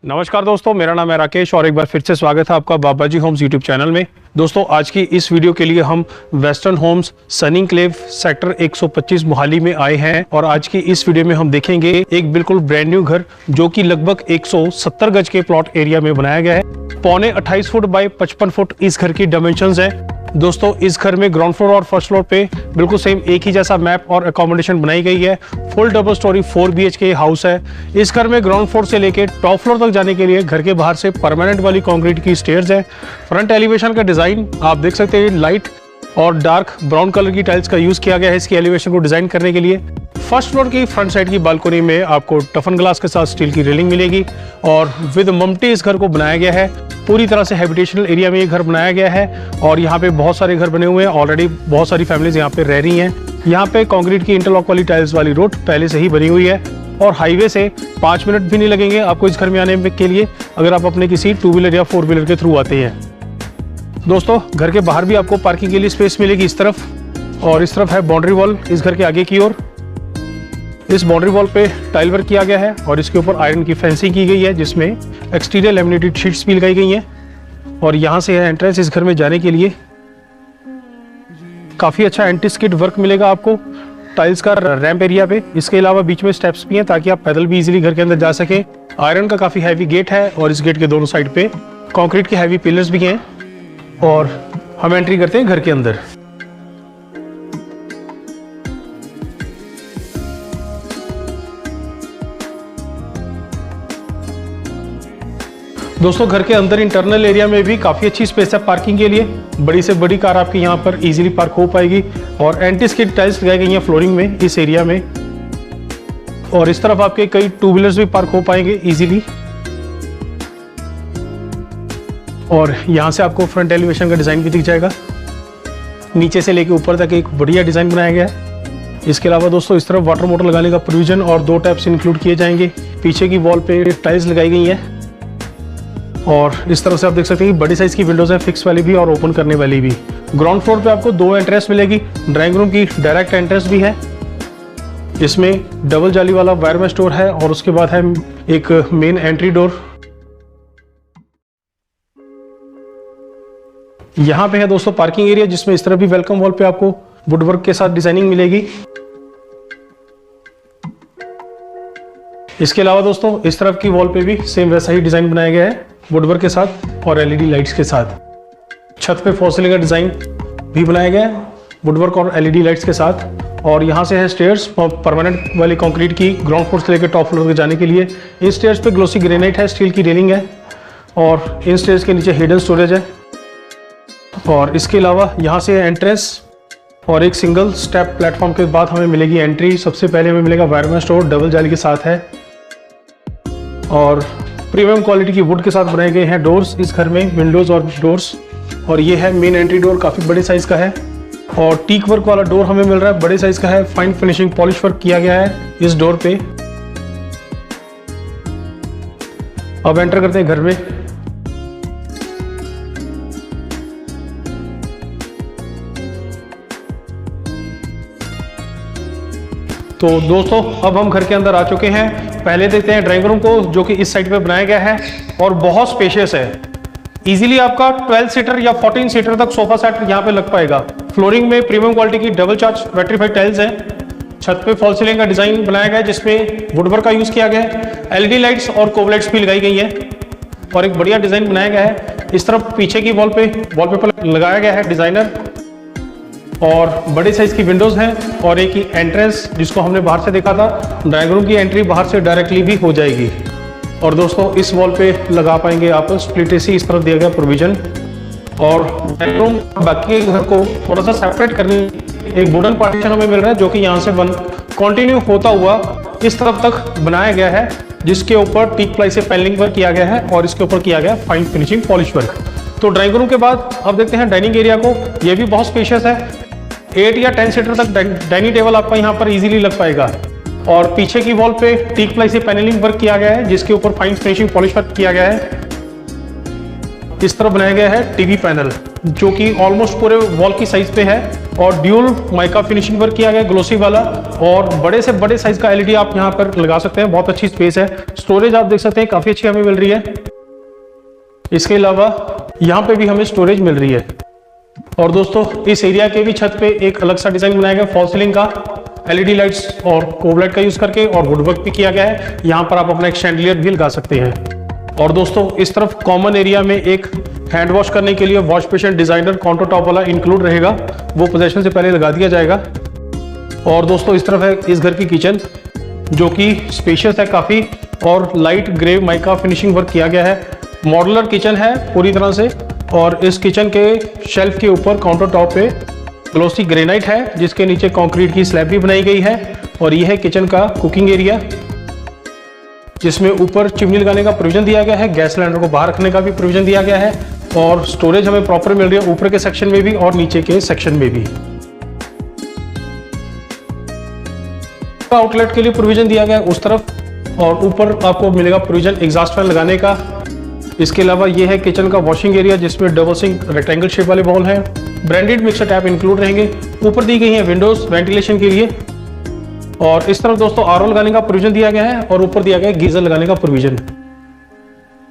नमस्कार दोस्तों, मेरा नाम है राकेश और एक बार फिर से स्वागत है आपका Baba ji homes YouTube channel में। दोस्तों आज की इस वीडियो के लिए हम western homes Sunny enclave sector 125 Mohali में आए हैं और आज की इस वीडियो में हम देखेंगे एक बिल्कुल ब्रांड न्यू घर जो कि लगभग 170 गज के प्लॉट एरिया में बनाया गया है। पौने 28 फुट बाय 55 फुट इस घर की डायमेंशंस है। दोस्तों इस घर में ग्राउंड फ्लोर और फर्स्ट फ्लोर पे बिल्कुल सेम एक ही जैसा मैप और अकोमोडेशन बनाई गई है। Full double storey 4 BHK house है। इस घर में ग्राउंड फ्लोर से लेके टॉप फ्लोर तक जाने के लिए घर के बाहर से परमानेंट वाली कंक्रीट की स्टेयर्स है। फ्रंट एलिवेशन का डिजाइन आप देख सकते हैं, लाइट और डार्क ब्राउन कलर की टाइल्स का यूज किया गया है इसकी एलिवेशन को डिजाइन करने के लिए। फर्स्ट फ्लोर की फ्रंट साइड की बालकनी में आपको टफन ग्लास के साथ स्टील की रेलिंग मिलेगी और विद ममटी इस घर को बनाया गया है। पूरी तरह से हैबिटेशनल एरिया में ये घर बनाया गया है और यहाँ पे बहुत सारे घर बने हुए हैं। ऑलरेडी बहुत सारी फैमिलीज यहाँ पे रह रही हैं। यहाँ पे कंक्रीट की इंटरलॉक वाली टाइल्स वाली रोड पहले से ही बनी हुई है और हाईवे से 5 मिनट भी नहीं लगेंगे आपको इस घर में आने के लिए, अगर आप अपने किसी 2 व्हीलर या 4 व्हीलर के थ्रू आते हैं। दोस्तों घर के बाहर भी आपको पार्किंग के लिए स्पेस मिलेगी इस तरफ, और इस तरफ है बाउंड्री वॉल इस घर के आगे की ओर। इस बाउंड्री वॉल पे टाइल वर्क किया गया है और इसके ऊपर आयरन की फेंसिंग की गई है जिसमें एक्सटीरियर लैमिनेटेड शीट्स भी लगाई गई हैं। और यहाँ से है एंट्रेंस इस घर में जाने के लिए। काफ़ी अच्छा एंटी स्किड वर्क मिलेगा आपको टाइल्स का रैंप एरिया पे। इसके अलावा बीच में स्टेप्स भी हैं ताकि आप पैदल भी इजीली घर के अंदर जा सके। आयरन का काफ़ी हैवी गेट है और इस गेट के दोनों साइड पे कंक्रीट के हैवी पिलर्स भी हैं। और हम एंट्री करते हैं घर के अंदर। दोस्तों घर के अंदर इंटरनल एरिया में भी काफ़ी अच्छी स्पेस है पार्किंग के लिए। बड़ी से बड़ी कार आपकी यहाँ पर इजीली पार्क हो पाएगी और एंटी स्किड टाइल्स लगाई गई हैं फ्लोरिंग में इस एरिया में। और इस तरफ आपके कई 2 व्हीलर्स भी पार्क हो पाएंगे इजीली। और यहाँ से आपको फ्रंट एलिवेशन का डिज़ाइन भी दिख जाएगा। नीचे से लेके ऊपर तक एक बढ़िया डिज़ाइन बनाया गया है। इसके अलावा दोस्तों इस तरफ वाटर मोटर लगाने का प्रोविजन और 2 टैप्स इंक्लूड किए जाएंगे। पीछे की वॉल पे टाइल्स लगाई गई हैं और इस तरफ से आप देख सकते हैं कि बड़ी साइज की विंडोज है, फिक्स वाली भी और ओपन करने वाली भी। ग्राउंड फ्लोर पे आपको 2 एंट्रेंस मिलेगी। ड्राइंग रूम की डायरेक्ट एंट्रेंस भी है। इसमें डबल जाली वाला वायरमेश डोर है और उसके बाद है एक मेन एंट्री डोर। यहाँ पे है दोस्तों पार्किंग एरिया जिसमें इस तरफ भी वेलकम वॉल पे आपको वुडवर्क के साथ डिजाइनिंग मिलेगी। इसके अलावा दोस्तों इस तरफ की वॉल पे भी सेम वैसा ही डिजाइन बनाया गया है वुडवर्क के साथ और LED लाइट्स के साथ। छत पे फॉल सीलिंग का डिजाइन भी बनाया गया है वुडवर्क और LED लाइट्स के साथ। और यहाँ से है स्टेयर्स परमानेंट वाली कंक्रीट की ग्राउंड फ्लोर से लेकर टॉप फ्लोर तक जाने के लिए। इन स्टेयर्स पे ग्लोसी ग्रेनाइट है, स्टील की रेलिंग है और इन स्टेयर्स के नीचे हिडन स्टोरेज है। और इसके अलावा यहाँ से एंट्रेंस और एक सिंगल स्टेप प्लेटफॉर्म के बाद हमें मिलेगी एंट्री। सबसे पहले हमें मिलेगा वायरमेश डोर डबल जाली के साथ है और प्रीमियम क्वालिटी की वुड के साथ बनाए गए हैं डोर्स इस घर में, विंडोज और डोर्स। और ये है मेन एंट्री डोर, काफ़ी बड़े साइज का है और टीक वर्क वाला डोर हमें मिल रहा है, बड़े साइज का है। फाइन फिनिशिंग पॉलिश वर्क किया गया है इस डोर पे। अब एंटर करते हैं घर में। तो दोस्तों अब हम घर के अंदर आ चुके हैं। पहले देखते हैं ड्राइंग रूम को जो कि इस साइड पे बनाया गया है और बहुत स्पेशियस है। इजीली आपका 12 सीटर या 14 सीटर तक सोफा सेट यहाँ पे लग पाएगा। फ्लोरिंग में प्रीमियम क्वालिटी की डबल चार्ज वेट्रीफाइड टाइल्स हैं। छत पे फॉल सीलिंग का डिजाइन बनाया गया है जिसमें वुडवर्क का यूज किया गया है। LED लाइट्स और कोब लाइट्स भी लगाई गई हैं और एक बढ़िया डिजाइन बनाया गया है। इस तरफ पीछे की वॉल पे वॉलपेपर लगाया गया है डिजाइनर और बड़े साइज की विंडोज हैं और एक ही एंट्रेंस जिसको हमने बाहर से देखा था। ड्राइंग रूम की एंट्री बाहर से डायरेक्टली भी हो जाएगी। और दोस्तों इस वॉल पे लगा पाएंगे आप स्प्लिट AC, इस तरफ दिया गया प्रोविजन। और बेडरूम बाकी के घर को थोड़ा सा सेपरेट करने एक वुडन पार्टीशन हमें मिल रहा है जो कि यहाँ से कंटिन्यू होता हुआ इस तरफ तक बनाया गया है जिसके ऊपर टीक प्लाई से पैनलिंग वर्क किया गया है और इसके ऊपर किया गया फाइन फिनिशिंग पॉलिश वर्क। तो ड्राइंग रूम के बाद अब देखते हैं डाइनिंग एरिया को। यह भी बहुत स्पेशियस है। 8 या 10 सीटर तक डाइनिंग टेबल आपका यहाँ पर इजीली लग पाएगा। और पीछे की वॉल पे टीक प्लाई से पैनलिंग वर्क किया गया है जिसके ऊपर फाइन फिनिशिंग पॉलिश वर्क किया गया है। इस तरफ बनाया गया है टीवी पैनल जो कि ऑलमोस्ट पूरे वॉल की साइज पे है और ड्यूल माइका फिनिशिंग वर्क किया गया ग्लोसी वाला, और बड़े से बड़े साइज का एलईडी आप यहाँ पर लगा सकते हैं। बहुत अच्छी स्पेस है। स्टोरेज आप देख सकते हैं काफी अच्छी हमें मिल रही है। इसके अलावा यहाँ पे भी हमें स्टोरेज मिल रही है। और दोस्तों इस एरिया के भी छत पे एक अलग सा डिजाइन बनाया गया फॉल सीलिंग का, एलईडी लाइट्स और कोब लाइट का यूज करके, और वुडवर्क भी किया गया है। यहाँ पर आप अपना एक शैंडलियर भी लगा सकते हैं। और दोस्तों इस तरफ कॉमन एरिया में एक हैंड वॉश करने के लिए wash basin designer counter top वाला इंक्लूड रहेगा, वो पोजीशन से पहले लगा दिया जाएगा। और दोस्तों इस तरफ है इस घर की किचन, जो कि स्पेशियस है काफी, और light grey mica finishing work किया गया है। मॉड्यूलर किचन है पूरी तरह से, और इस किचन के शेल्फ के ऊपर काउंटर टॉप पे ग्लोसी ग्रेनाइट है, जिसके नीचे कंक्रीट की स्लैब भी बनाई गई है। और यह है किचन का कुकिंग एरिया, जिसमें ऊपर चिमनी लगाने का प्रोविजन दिया गया है, गैस सिलेंडर को बाहर रखने का भी प्रोविजन दिया गया है, और स्टोरेज हमें प्रॉपर मिल रही है ऊपर के सेक्शन में भी और नीचे के सेक्शन में भी। आउटलेट के लिए प्रोविजन दिया गया है उस तरफ, और ऊपर आपको मिलेगा प्रोविजन एग्जॉस्ट फैन लगाने का। इसके अलावा ये है किचन का वॉशिंग एरिया, जिसमें डबल सिंक रेक्टेंगल शेप वाले बॉल हैं। ब्रांडेड मिक्सर टैप इंक्लूड रहेंगे। ऊपर दी गई है विंडोज वेंटिलेशन के लिए, और इस तरफ दोस्तों आरओ लगाने का प्रोविजन दिया गया है, और ऊपर दिया गया है गीजर लगाने का प्रोविजन।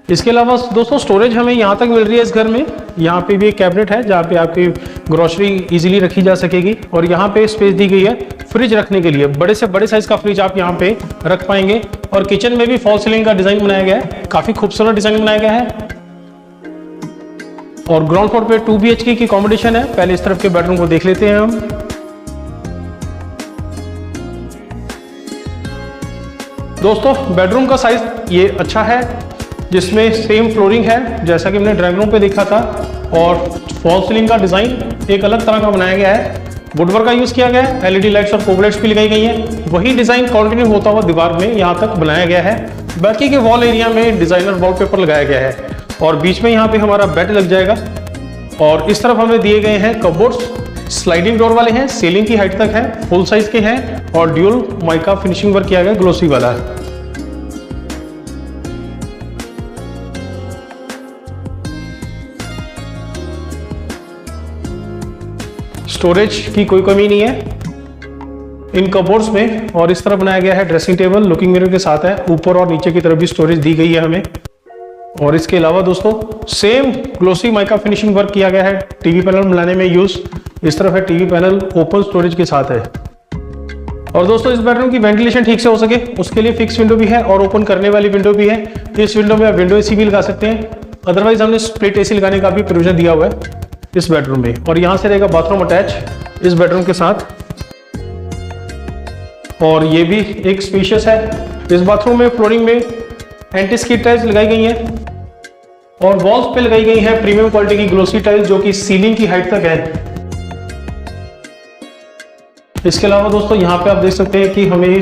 इसके अलावा दोस्तों स्टोरेज हमें यहाँ तक मिल रही है इस घर में। यहाँ पे भी एक कैबिनेट है जहाँ पे आपकी ग्रोसरी इजीली रखी जा सकेगी, और यहाँ पे स्पेस दी गई है फ्रिज रखने के लिए। बड़े से बड़े साइज का फ्रिज आप यहाँ पे रख पाएंगे। और किचन में भी फॉल सीलिंग का डिजाइन बनाया गया है, काफी खूबसूरत डिजाइन बनाया गया है। और ग्राउंड फ्लोर पे 2 BHK की कॉम्बिनेशन है। पहले इस तरफ के बेडरूम को देख लेते हैं हम। दोस्तों बेडरूम का साइज ये अच्छा है, जिसमें सेम फ्लोरिंग है जैसा कि हमने ड्राइंग रूम पे देखा था, और फॉल सीलिंग का डिजाइन एक अलग तरह का बनाया गया है। वुडवर्क का यूज किया गया है, एलईडी लाइट्स और कोब लाइट्स भी लगाई गई हैं। वही डिजाइन कंटिन्यू होता हुआ दीवार में यहाँ तक बनाया गया है। बाकी के वॉल एरिया में डिजाइनर वॉलपेपर लगाया गया है, और बीच में यहाँ पे हमारा बेड लग जाएगा। और इस तरफ हमें दिए गए हैं कबोर्ड्स, स्लाइडिंग डोर वाले हैं, सीलिंग की हाइट तक है, फुल साइज के हैं, और ड्यूल माइका फिनिशिंग वर्क किया गया ग्लोसी वाला है। स्टोरेज की कोई कमी नहीं है इन कबोर्ड्स में। और इस तरफ बनाया गया है ड्रेसिंग टेबल, लुकिंग मिरर के साथ है। ऊपर और नीचे की तरफ भी स्टोरेज दी गई है हमें। और इसके अलावा दोस्तों same glossy mica finishing work किया गया है टीवी पैनल मिलाने में यूज। इस तरफ है टीवी पैनल, ओपन स्टोरेज के साथ है। और दोस्तों इस बेडरूम की वेंटिलेशन ठीक से हो सके उसके लिए फिक्स विंडो भी है और ओपन करने वाली विंडो भी है। इस विंडो में आप विंडो एसी भी लगा सकते हैं। अदरवाइज हमने स्प्लिट एसी लगाने का भी प्रोविजन दिया हुआ है इस बेडरूम में। और यहाँ से रहेगा बाथरूम अटैच इस बेडरूम के साथ, और ये भी एक स्पेशियस है। इस बाथरूम में फ्लोरिंग में एंटी स्किड टाइल्स लगाई गई हैं, और वॉल्स पे लगाई गई है प्रीमियम क्वालिटी की ग्लोसी टाइल्स, जो कि सीलिंग की हाइट तक है। इसके अलावा दोस्तों यहाँ पे आप देख सकते हैं कि हमें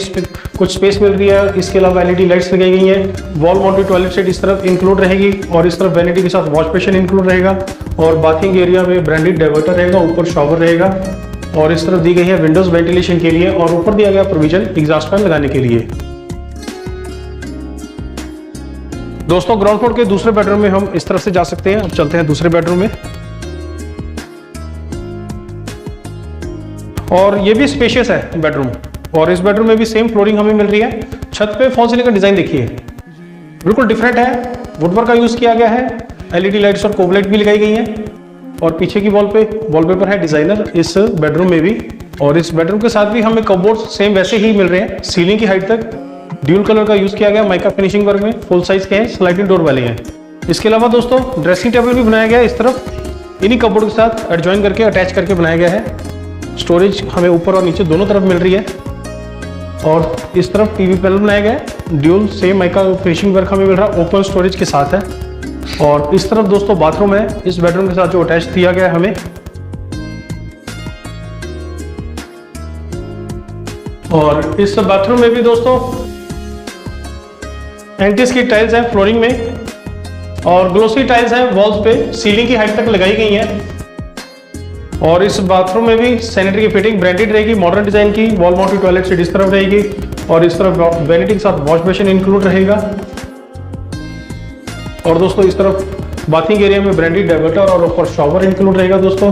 कुछ स्पेस मिल रही है। इसके अलावा एलईडी लाइट्स लगाई गई हैं। वॉल माउंटेड टॉयलेट सेट इस तरफ इंक्लूड रहेगी, और इस तरफ वैनिटी के साथ वॉश बेसिन इंक्लूड रहेगा, और बाथिंग एरिया में ब्रांडेड डाइवर्टर रहेगा, ऊपर शॉवर रहेगा, और इस तरफ दी गई है विंडोज वेंटिलेशन के लिए, और ऊपर दिया गया प्रोविजन एग्जॉस्ट फैन लगाने के लिए। दोस्तों ग्राउंड फ्लोर के दूसरे बेडरूम में हम इस तरफ से जा सकते हैं। अब चलते हैं दूसरे बेडरूम में। और ये भी स्पेशियस है बेडरूम, और इस बेडरूम में भी सेम फ्लोरिंग हमें मिल रही है। छत पे फॉल सीलिंग का डिजाइन देखिए, बिल्कुल डिफरेंट है। वुडवर्क का यूज किया गया है, एलईडी लाइट्स और कोब लाइट भी लगाई गई हैं, और पीछे की वॉल पे वॉलपेपर है डिजाइनर इस बेडरूम में भी। और इस बेडरूम के साथ भी हमें कबोर्ड सेम वैसे ही मिल रहे हैं, सीलिंग की हाइट तक। ड्यूल कलर का यूज किया गया, माइका फिनिशिंग वर्क में, फुल साइज के हैं, स्लाइडिंग डोर वाले हैं। इसके अलावा दोस्तों ड्रेसिंग टेबल भी बनाया गया है इस तरफ, इन्हीं कबोर्ड के साथ एडजॉइन करके अटैच करके बनाया गया है। स्टोरेज हमें ऊपर और नीचे दोनों तरफ मिल रही है। और इस तरफ टीवी पैनल बनाया गया है, dual same mica finishing work हमें मिल रहा है, ओपन स्टोरेज के साथ है। और इस तरफ दोस्तों बाथरूम है इस बेडरूम के साथ जो अटैच दिया गया है हमें। और इस बाथरूम में भी दोस्तों एंटी स्किड टाइल्स है फ्लोरिंग में, और ग्लोसी टाइल्स है वॉल्स पे, सीलिंग की हाइट तक लगाई गई है। और इस बाथरूम में भी सैनिटरी की फिटिंग ब्रांडेड रहेगी, मॉडर्न डिजाइन की। वॉल माउंटेड टॉयलेट सीट इस तरफ रहेगी, और इस तरफ वैनिटी के साथ वॉश बेसिन इंक्लूड रहेगा। और दोस्तों इस तरफ बाथिंग एरिया में ब्रांडेड डाइवर्टर और ऊपर शॉवर इंक्लूड रहेगा दोस्तों।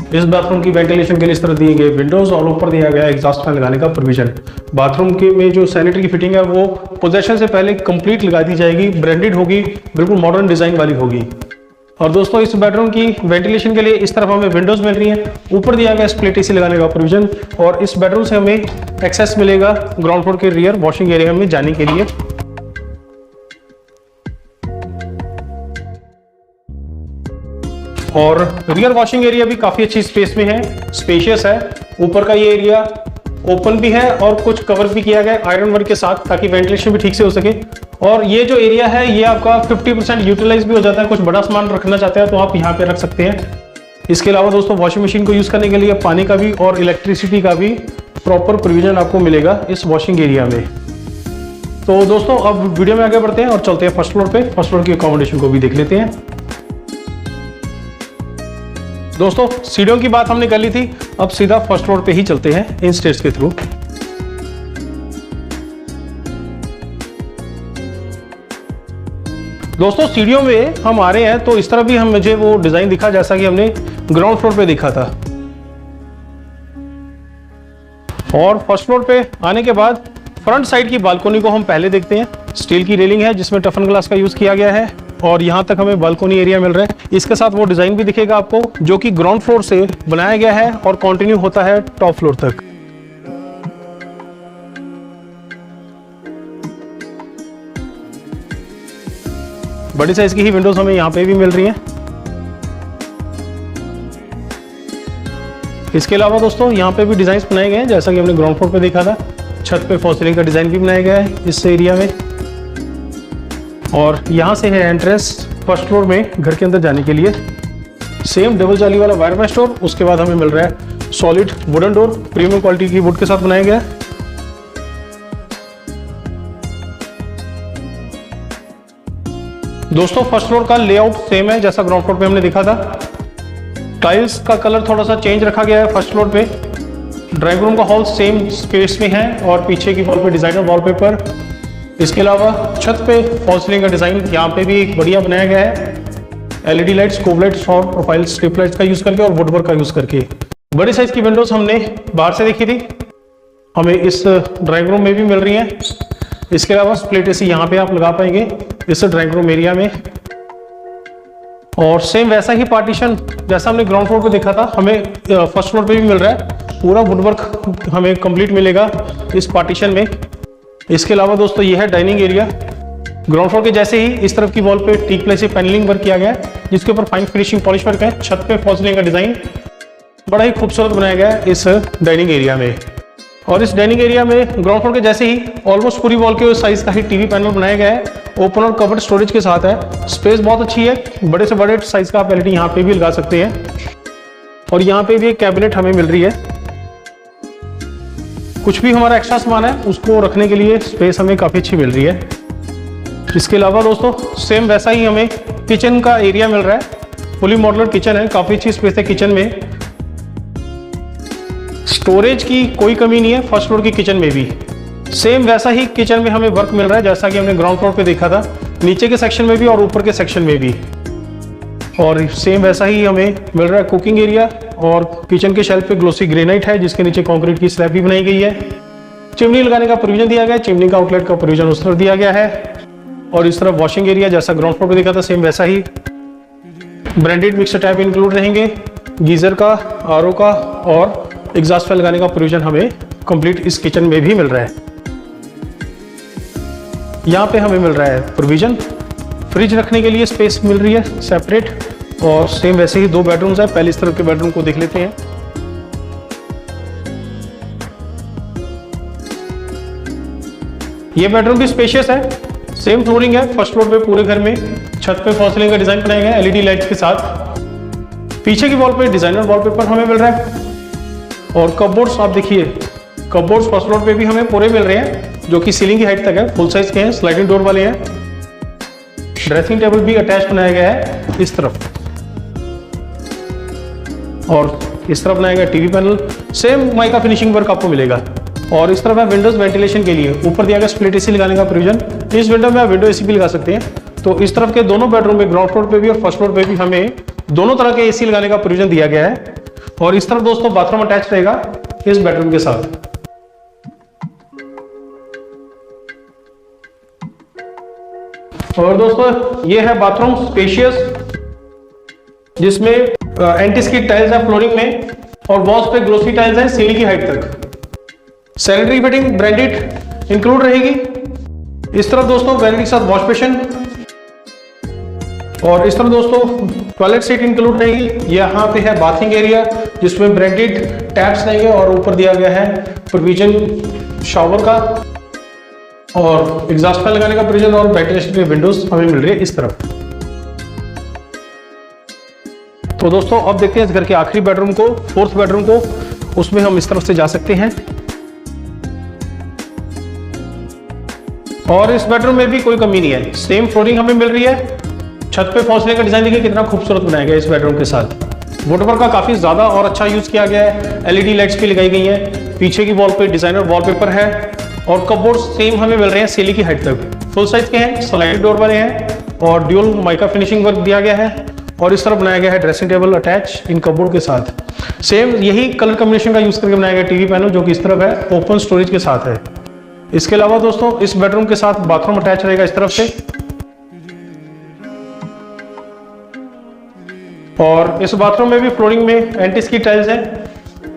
इस बाथरूम की वेंटिलेशन के लिए इस तरह दिए गए विंडोज और ऊपर दिया गया एग्जॉस्ट फैन लगाने का प्रोविजन। बाथरूम के में जो सैनिटरी की फिटिंग है वो पोजेशन से पहले कंप्लीट लगा दी जाएगी, ब्रांडेड होगी, बिल्कुल मॉडर्न डिजाइन वाली होगी। और दोस्तों इस बेडरूम की वेंटिलेशन के लिए इस तरफ हमें विंडोज मिल रही हैं, ऊपर दिया गया स्प्लिट एसी लगाने का प्रोविजन। और इस बेडरूम से हमें एक्सेस मिलेगा ग्राउंड फ्लोर के रियर वॉशिंग एरिया में जाने के लिए। और रियर वॉशिंग एरिया भी काफी अच्छी स्पेस में है, स्पेशियस है। ऊपर का ये एरिया ओपन भी है और कुछ कवर भी किया गया है आयरन वर्क के साथ, ताकि वेंटिलेशन भी ठीक से हो सके। और ये जो एरिया है ये आपका 50% यूटिलाइज भी हो जाता है। कुछ बड़ा सामान रखना चाहते हैं तो आप यहाँ पे रख सकते हैं। इसके अलावा दोस्तों वॉशिंग मशीन को यूज करने के लिए पानी का भी और इलेक्ट्रिसिटी का भी प्रॉपर प्रोविजन आपको मिलेगा इस वॉशिंग एरिया में। तो दोस्तों अब वीडियो में आगे बढ़ते हैं और चलते हैं फर्स्ट फ्लोर पे। फर्स्ट फ्लोर की अकोमोडेशन को भी देख लेते हैं। दोस्तों सीढ़ियों की बात हमने कर ली थी, अब सीधा फर्स्ट फ्लोर पे ही चलते हैं इन स्टेयर्स के थ्रू। दोस्तों सीढ़ियों में हम आ रहे हैं तो इस तरह भी मुझे वो डिजाइन दिखा जैसा कि हमने ग्राउंड फ्लोर पे देखा था। और फर्स्ट फ्लोर पे आने के बाद फ्रंट साइड की बालकोनी को हम पहले देखते हैं। स्टील की रेलिंग है जिसमें टफन ग्लास का यूज किया गया है और यहाँ तक हमें बालकोनी एरिया मिल रहा है। इसके साथ वो डिजाइन भी दिखेगा आपको जो कि ग्राउंड फ्लोर से बनाया गया है और कंटिन्यू होता है टॉप फ्लोर तक। बड़ी साइज की ही विंडोज हमें यहाँ पे भी मिल रही हैं। इसके अलावा दोस्तों यहाँ पे भी डिजाइन बनाए गए हैं जैसा कि हमने ग्राउंड फ्लोर पे देखा था। छत पे फॉल सीलिंग का डिजाइन भी बनाया गया है इस एरिया में। और यहाँ से है एंट्रेंस फर्स्ट फ्लोर में घर के अंदर जाने के लिए। सेम डबल जाली वाला वायर मेश डोर, उसके बाद हमें मिल रहा है solid wooden door, premium quality की वुड के साथ बनाया गया है। दोस्तों फर्स्ट फ्लोर का लेआउट सेम है जैसा ग्राउंड फ्लोर पे हमने देखा था। टाइल्स का कलर थोड़ा सा चेंज रखा गया है फर्स्ट फ्लोर पे। ड्राइंग रूम का हॉल सेम स्पेस में है और पीछे की वॉल पे डिजाइनर वॉलपेपर। इसके अलावा छत पे फॉल सीलिंग का डिजाइन यहाँ पे भी एक बढ़िया बनाया गया है, एलईडी लाइट्स, कोब लाइट्स और प्रोफाइल स्ट्रिप लाइट्स का यूज करके और वुडवर्क का यूज करके। बड़ी साइज की विंडोज हमने बाहर से देखी थी, हमें इस ड्राइंग रूम में भी मिल रही है। इसके अलावा स्प्लिट एसी यहाँ पे आप लगा पाएंगे इस ड्राइंग रूम एरिया में। और सेम वैसा ही पार्टीशन जैसा हमने ग्राउंड फ्लोर पे देखा था हमें फर्स्ट फ्लोर पे भी मिल रहा है। पूरा वुडवर्क हमें कंप्लीट मिलेगा इस पार्टीशन में। इसके अलावा दोस्तों ये है डाइनिंग एरिया। ग्राउंड फ्लोर के जैसे ही इस तरफ की वॉल पे टीक प्लाई से पैनलिंग वर्क किया गया है जिसके ऊपर फाइन फिनिशिंग पॉलिश वर्क है। छत पे फॉल सीलिंग का डिजाइन बड़ा ही खूबसूरत बनाया गया है इस डाइनिंग एरिया में। और इस डाइनिंग एरिया में ग्राउंड फ्लोर के जैसे ही ऑलमोस्ट पूरी वॉल के साइज का ही टीवी पैनल बनाया गया है, ओपन और कवर्ड स्टोरेज के साथ है। स्पेस बहुत अच्छी है, बड़े से बड़े साइज का आप एलईडी यहाँ पे भी लगा सकते हैं। और यहाँ पे भी एक कैबिनेट हमें मिल रही है। कुछ भी हमारा एक्स्ट्रा सामान है उसको रखने के लिए स्पेस हमें काफी अच्छी मिल रही है। इसके अलावा दोस्तों सेम वैसा ही हमें किचन का एरिया मिल रहा है। फुली मॉड्यूलर किचन है, काफी अच्छी स्पेस है किचन में। स्टोरेज की कोई कमी नहीं है फर्स्ट फ्लोर की किचन में भी। सेम वैसा ही किचन में हमें वर्क मिल रहा है जैसा कि हमने ग्राउंड फ्लोर पे देखा था, नीचे के सेक्शन में भी और ऊपर के सेक्शन में भी। और सेम वैसा ही हमें मिल रहा है कुकिंग एरिया। और किचन के शेल्फ पे ग्लोसी ग्रेनाइट है जिसके नीचे कंक्रीट की स्लैब भी बनाई गई है। चिमनी लगाने का प्रोविजन दिया गया है, चिमनी का आउटलेट का प्रोविजन उस तरफ दिया गया है। और इस तरफ वॉशिंग एरिया जैसा ग्राउंड फ्लोर पे देखा था सेम वैसा ही। ब्रांडेड मिक्सर टैप इंक्लूड रहेंगे, गीजर का, आरओ का और एग्जॉस्ट फैन लगाने का प्रोविजन हमें कंप्लीट इस किचन में भी मिल रहा है। यहाँ पे हमें मिल रहा है प्रोविजन, फ्रिज रखने के लिए स्पेस मिल रही है सेपरेट। और सेम वैसे ही 2 बेडरूम्स है। पहले इस तरफ के बेडरूम को देख लेते हैं। ये बेडरूम भी स्पेशियस है, सेम फ्लोरिंग है फर्स्ट फ्लोर पे पूरे घर में। छत पे फॉल सीलिंग का डिजाइन बनाया गया है एलईडी लाइट्स के साथ। पीछे की वॉल पे डिजाइनर वॉलपेपर हमें मिल रहा है। और कपबोर्ड्स आप देखिए, कपबोर्ड्स फर्स्ट फ्लोर पे भी हमें पूरे मिल रहे हैं जो कि सीलिंग की हाइट तक है, फुल साइज के हैं, स्लाइडिंग डोर वाले हैं। ड्रेसिंग टेबल भी अटैच बनाया गया है इस तरफ। और इस तरफ बनाया गया TV panel, same mica finishing work आपको मिलेगा। और इस तरफ है विंडोज वेंटिलेशन के लिए, ऊपर दिया गया स्प्लिट एसी लगाने का प्रोविजन। इस विंडो में आप विंडो एसी भी लगा सकते हैं। तो इस तरफ के दोनों बेडरूम में ग्राउंड फ्लोर पे भी और फर्स्ट फ्लोर पे भी हमें दोनों तरह के एसी लगाने का प्रोविजन दिया गया है। और इस तरफ दोस्तों बाथरूम अटैच रहेगा इस बेडरूम के साथ। और दोस्तों ये है बाथरूम स्पेशियस, जिसमें एंटी स्किड टाइल्स है फ्लोरिंग में और वॉल्स पे ग्लोसी टाइल्स है सीलिंग की हाइट तक। सैनिटरी फिटिंग ब्रांडेड इंक्लूड रहेगी। इस तरफ दोस्तों वैनिटी के साथ वॉश बेसिन और इस तरफ दोस्तों टॉयलेट सीट इंक्लूड रहेगी। यहाँ पे है बाथिंग एरिया जिसमें ब्रांडेड टैप्स रहेंगे और ऊपर दिया गया है प्रोविजन शावर का और एग्जॉस्ट फैन लगाने का प्रोविजन और वेंटिलेशन के विंडोज हमें मिल रही है इस तरफ। तो दोस्तों अब देखते हैं इस घर के आखिरी बेडरूम को, फोर्थ बेडरूम को। उसमें हम इस तरफ से जा सकते हैं और इस बेडरूम में भी कोई कमी नहीं है, सेम फ्लोरिंग हमें मिल रही है। छत पे फॉल्स का डिजाइन देखिए कितना खूबसूरत बनाया गया इस बेडरूम के साथ। वुडवर्क का काफी ज्यादा और अच्छा यूज किया गया है। एलईडी लाइट्स भी लगाई गई हैं। पीछे की वॉल पे डिजाइनर वॉलपेपर है और कपबोर्ड सेम हमें मिल रहे हैं सीलिंग की हाइट तक। फुल साइज के हैं, स्लाइड डोर वाले हैं और ड्यूल माइका फिनिशिंग वर्क दिया गया है। और इस तरफ बनाया गया है ड्रेसिंग टेबल अटैच इन कपबोर्ड के साथ। सेम यही कलर कॉम्बिनेशन का यूज करके बनाया गया टीवी पैनल जो कि इस तरफ है, ओपन स्टोरेज के साथ है। इसके अलावा दोस्तों इस बेडरूम के साथ बाथरूम अटैच रहेगा इस तरफ से और इस बाथरूम में भी फ्लोरिंग में एंटी स्किड टाइल्स है।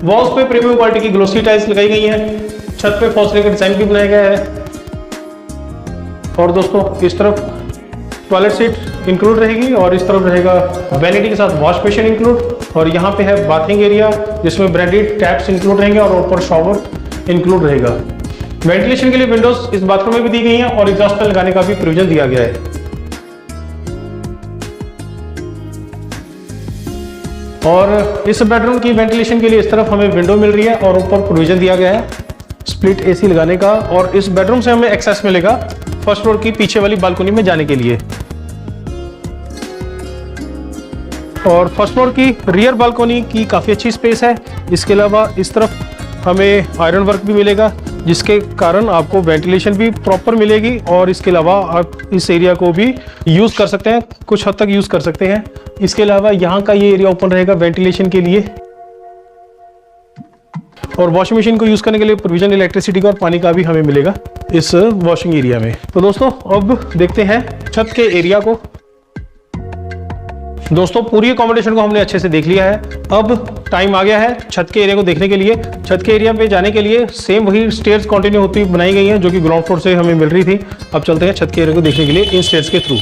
वॉल्स पे प्रीमियम क्वालिटी की ग्लोसी टाइल्स लगाई गई हैं। छत पे फॉल्स का डिजाइन भी बनाया गया है। और दोस्तों इस तरफ टॉयलेट सीट इंक्लूड रहेगी और इस तरफ रहेगा वैनिटी के साथ वॉश बेसिन इंक्लूड और यहाँ पे है बाथिंग एरिया जिसमें ब्रांडेड टैप्स इंक्लूड रहेंगे और ऊपर शॉवर इंक्लूड रहेगा। वेंटिलेशन के लिए विंडोज इस बाथरूम में भी दी गई हैं और एग्जॉस्ट फैन लगाने का भी प्रोविजन दिया गया है। और इस बेडरूम की वेंटिलेशन के लिए इस तरफ हमें विंडो मिल रही है और ऊपर प्रोविजन दिया गया है स्प्लिट एसी लगाने का। और इस बेडरूम से हमें एक्सेस मिलेगा फर्स्ट फ्लोर की पीछे वाली बालकनी में जाने के लिए। और फर्स्ट फ्लोर की रियर बालकनी की काफी अच्छी स्पेस है। इसके अलावा इस तरफ हमें आयरन वर्क भी मिलेगा जिसके कारण आपको वेंटिलेशन भी प्रॉपर मिलेगी और इसके अलावा आप इस एरिया को भी यूज कर सकते हैं, कुछ हद तक यूज कर सकते हैं। इसके अलावा यहाँ का ये एरिया ओपन रहेगा वेंटिलेशन के लिए और वॉशिंग मशीन को यूज करने के लिए प्रोविजन इलेक्ट्रिसिटी का और पानी का भी हमें मिलेगा इस वॉशिंग एरिया में। तो दोस्तों अब देखते हैं छत के एरिया को। दोस्तों पूरी अकोमोडेशन को हमने अच्छे से देख लिया है। अब टाइम आ गया है छत के एरिया को देखने के लिए। छत के एरिया पे जाने के लिए सेम वही स्टेयर्स कंटिन्यू होती बनाई गई हैं जो कि ग्राउंड फ्लोर से हमें मिल रही थी। अब चलते हैं छत के एरिया को देखने के लिए इन स्टेयर्स के थ्रू।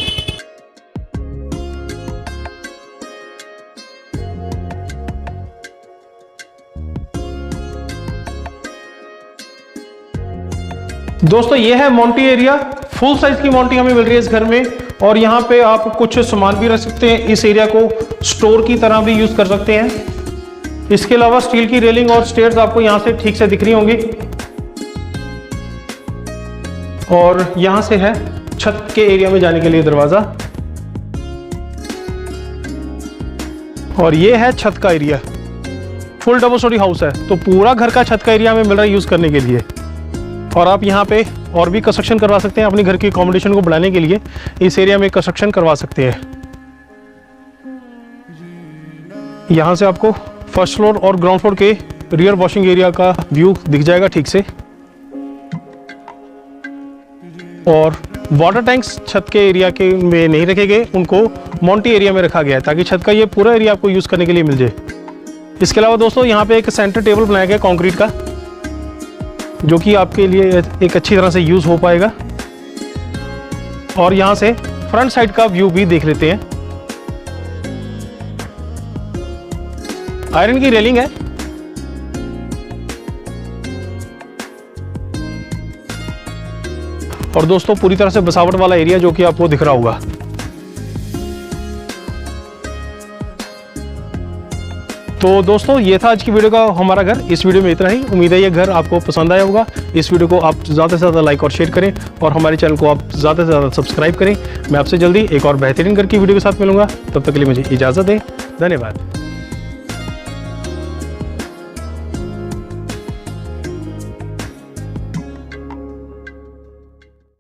दोस्तों ये है मोंटी एरिया। फुल साइज की मोंटी हमें मिल रही है इस घर में और यहाँ पे आप कुछ सामान भी रख सकते हैं। इस एरिया को स्टोर की तरह भी यूज कर सकते हैं। इसके अलावा स्टील की रेलिंग और स्टेयर्स आपको यहाँ से ठीक से दिख रही होंगी। और यहाँ से है छत के एरिया में जाने के लिए दरवाजा और ये है छत का area. Full double storey house है तो पूरा घर का छत का एरिया हमें मिल रहा है यूज करने के लिए। और आप यहाँ पे और भी कंस्ट्रक्शन करवा सकते हैं अपने घर की अकोमोडेशन को बढ़ाने के लिए। इस एरिया में कंस्ट्रक्शन करवा सकते हैं। यहाँ से आपको फर्स्ट फ्लोर और ग्राउंड फ्लोर के रियर वॉशिंग एरिया का व्यू दिख जाएगा ठीक से। और वाटर टैंक्स छत के एरिया के में नहीं रखे गए, उनको मोंटी एरिया में रखा गया है ताकि छत का ये पूरा एरिया आपको यूज करने के लिए मिल जाए। इसके अलावा दोस्तों यहाँ पे एक सेंटर टेबल बनाया गया कंक्रीट का जो कि आपके लिए एक अच्छी तरह से यूज हो पाएगा। और यहाँ से फ्रंट साइड का व्यू भी देख लेते हैं। आयरन की रेलिंग है और दोस्तों पूरी तरह से बसावट वाला एरिया जो कि आपको दिख रहा होगा। तो दोस्तों ये था आज की वीडियो का हमारा घर। इस वीडियो में इतना ही। उम्मीद है ये घर आपको पसंद आया होगा। इस वीडियो को आप ज़्यादा से ज़्यादा लाइक और शेयर करें और हमारे चैनल को आप ज़्यादा से ज़्यादा सब्सक्राइब करें। मैं आपसे जल्दी एक और बेहतरीन घर की वीडियो के साथ मिलूंगा। तब तक के लिए मुझे इजाज़त दें। धन्यवाद।